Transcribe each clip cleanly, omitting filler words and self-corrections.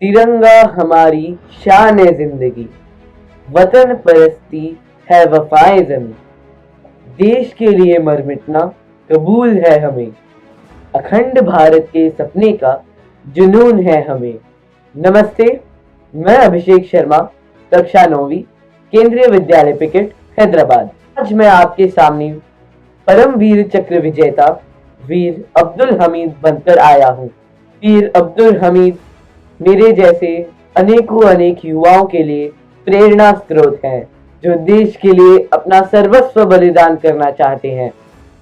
तिरंगा हमारी शान है जिंदगी, वतन परस्ती है वफाए ज़मीं, देश के लिए मर मिटना कबूल है हमें, अखंड भारत के सपने का जुनून है हमें। नमस्ते, मैं अभिषेक शर्मा, कक्षा 9वीं, केंद्रीय विद्यालय पिकेट, हैदराबाद। आज मैं आपके सामने परम वीर चक्र विजेता वीर अब्दुल हमीद बनकर आया हूँ। वीर अब्दुल हमीद मेरे जैसे अनेक युवाओं के लिए प्रेरणा स्रोत हैं, जो देश के लिए अपना सर्वस्व बलिदान करना चाहते हैं।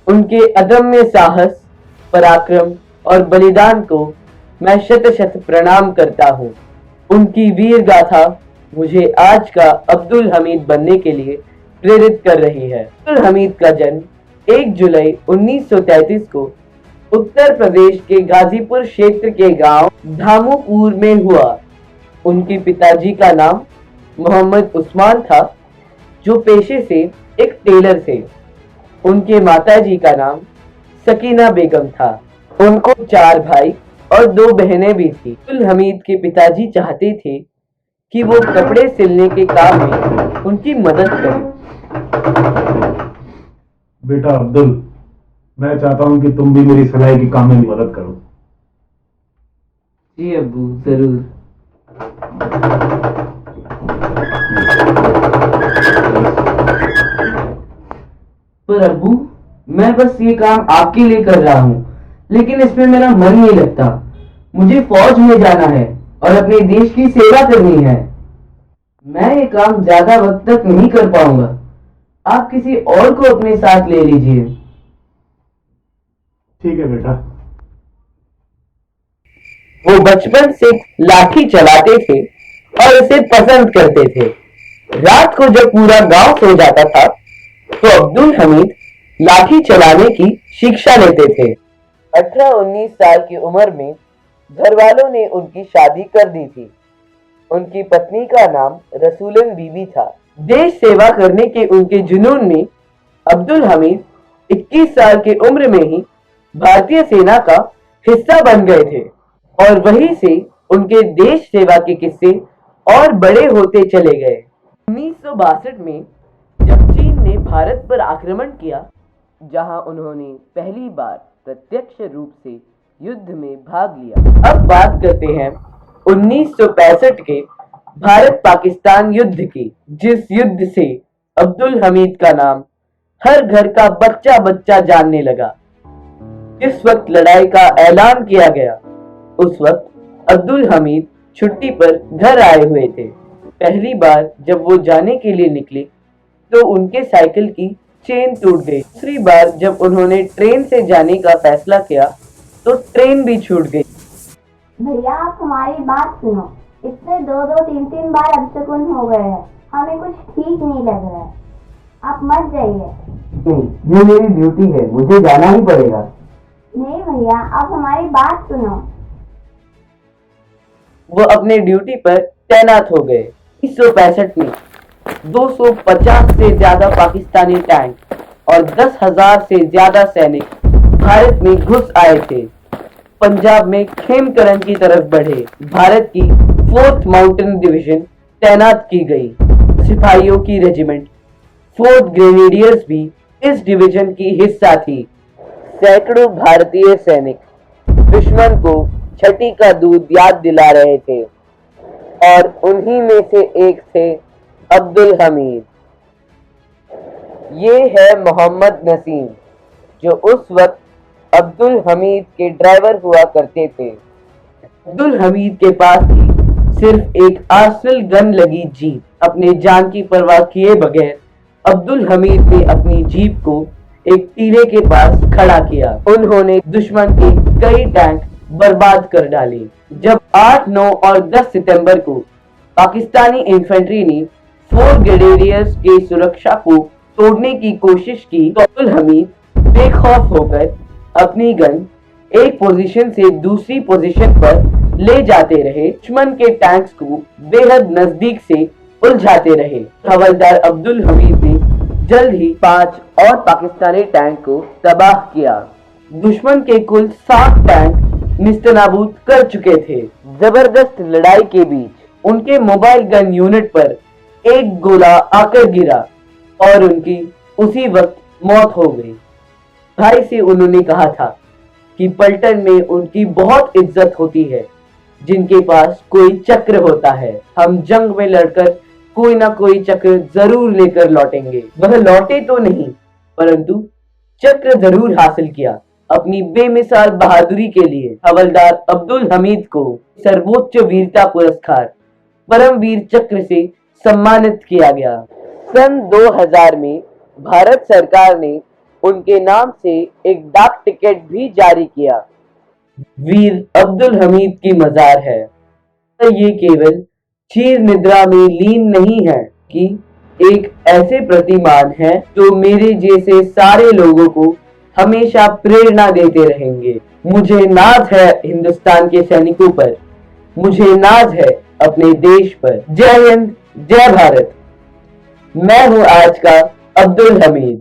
उनके अदम्य साहस, पराक्रम और बलिदान को मैं शत शत प्रणाम करता हूँ। उनकी वीर गाथा मुझे आज का अब्दुल हमीद बनने के लिए प्रेरित कर रही है। अब्दुल हमीद का जन्म 1 जुलाई 1933 को उत्तर प्रदेश के गाजीपुर क्षेत्र के गांव धामोपुर में हुआ। उनके पिताजी का नाम मोहम्मद उस्मान था, जो पेशे से एक टेलर थे। उनके माताजी का नाम सकीना बेगम था। उनको 4 भाई और 2 बहनें भी थी। अब्दुल हमीद के पिताजी चाहते थे कि वो कपड़े सिलने के काम में उनकी मदद करें। बेटा अब्दुल, मैं चाहता हूं कि तुम भी मेरी सिलाई के काम में मदद करो। जी अब्बू, जरूर। पर अब्बू, मैं बस ये काम आपके लिए कर रहा हूँ, लेकिन इसमें मेरा मन नहीं लगता। मुझे फौज में जाना है और अपने देश की सेवा करनी है। मैं ये काम ज्यादा वक्त तक नहीं कर पाऊंगा। आप किसी और को अपने साथ ले लीजिए। ठीक है बेटा। वो बचपन से लाठी चलाते थे और इसे पसंद करते थे। रात को जब पूरा गांव सो जाता था, तो अब्दुल हमीद लाठी चलाने की शिक्षा लेते थे। 18-19 साल की उम्र में घर वालों ने उनकी शादी कर दी थी। उनकी पत्नी का नाम रसूलन बीबी था। देश सेवा करने के उनके जुनून में अब्दुल हमीद 21 साल की उम्र में ही भारतीय सेना का हिस्सा बन गए थे, और वहीं से उनके देश सेवा के किस्से और बड़े होते चले गए। 1962 में जब चीन ने भारत पर आक्रमण किया, जहां उन्होंने पहली बार प्रत्यक्ष रूप से युद्ध में भाग लिया। अब बात करते हैं 1965 के भारत पाकिस्तान युद्ध की, जिस युद्ध से अब्दुल हमीद का नाम हर घर का बच्चा बच्चा जानने लगा। जिस वक्त लड़ाई का ऐलान किया गया, उस वक्त अब्दुल हमीद छुट्टी पर घर आए हुए थे। पहली बार जब वो जाने के लिए निकले, तो उनके साइकिल की चेन टूट गई। दूसरी बार जब उन्होंने ट्रेन से जाने का फैसला किया, तो ट्रेन भी छूट गई। भैया, आप हमारी बात सुनो। इससे 2-2, 3-3 बार अपशकुन हो गए हैं। हमें कुछ ठीक नहीं लग रहा है। आप मत जाइए। ये मेरी ड्यूटी है, मुझे जाना ही पड़ेगा। नहीं भैया, आप हमारी बात सुनो। वो अपने ड्यूटी पर तैनात हो गए। 1965 में 250 से ज्यादा पाकिस्तानी टैंक और 10,000 से ज्यादा सैनिक भारत में घुस आए थे। पंजाब में खेमकरन की तरफ बढ़े। भारत की 4th माउंटेन डिवीजन तैनात की गई। सिपाहियों की रेजिमेंट 4th ग्रेनेडियर्स भी इस डिवीजन की हिस्सा थी। सैकड़ों भारतीय सैनिक दुश्मन को छठी का दूध याद दिला रहे थे, और उन्हीं में से एक थे अब्दुल हमीद। ये है मोहम्मद नसीम, जो उस वक्त अब्दुल हमीद के ड्राइवर हुआ करते थे। अब्दुल हमीद के पास थी सिर्फ एक आर्सेनल गन लगी जीप। अपने जान की परवाह किए बगैर अब्दुल हमीद ने अपनी जीप को एक टीले के पास खड़ा किया। उन्होंने दुश्मन के कई टैंक बर्बाद कर डाले। जब 8, 9 और 10 सितंबर को पाकिस्तानी इन्फेंट्री ने 4 ग्रेनेडियर्स के सुरक्षा को तोड़ने की कोशिश की, तो अब्दुल हमीद बेखौफ होकर अपनी गन एक पोजीशन से दूसरी पोजीशन पर ले जाते रहे। दुश्मन के टैंक्स को बेहद नजदीक से उलझाते रहे। हवलदार अब्दुल हमीद ने जल्द ही 5 और पाकिस्तानी टैंक को तबाह किया। दुश्मन के कुल 7 टैंक निस्तनाबूद कर चुके थे। जबरदस्त लड़ाई के बीच उनके मोबाइल गन यूनिट पर एक गोला आकर गिरा और उनकी उसी वक्त मौत हो गई। भाई से उन्होंने कहा था कि पलटन में उनकी बहुत इज्जत होती है, जिनके पास कोई चक्र होता है। हम जंग में लड़कर कोई ना कोई चक्र जरूर लेकर लौटेंगे। वह लौटे तो नहीं, परंतु चक्र जरूर हासिल किया। अपनी बेमिसाल बहादुरी के लिए हवलदार अब्दुल हमीद को सर्वोच्च वीरता पुरस्कार परमवीर चक्र से सम्मानित किया गया। सन 2000 में भारत सरकार ने उनके नाम से एक डाक टिकट भी जारी किया। वीर अब्दुल हमीद की मजार है। ये केवल चीर निद्रा में लीन नहीं है कि एक ऐसे प्रतिमान है जो मेरे जैसे सारे लोगों को हमेशा प्रेरणा देते रहेंगे। मुझे नाज है हिंदुस्तान के सैनिकों पर, मुझे नाज है अपने देश पर। जय हिंद, जय भारत। मैं हूं आज का अब्दुल हमीद।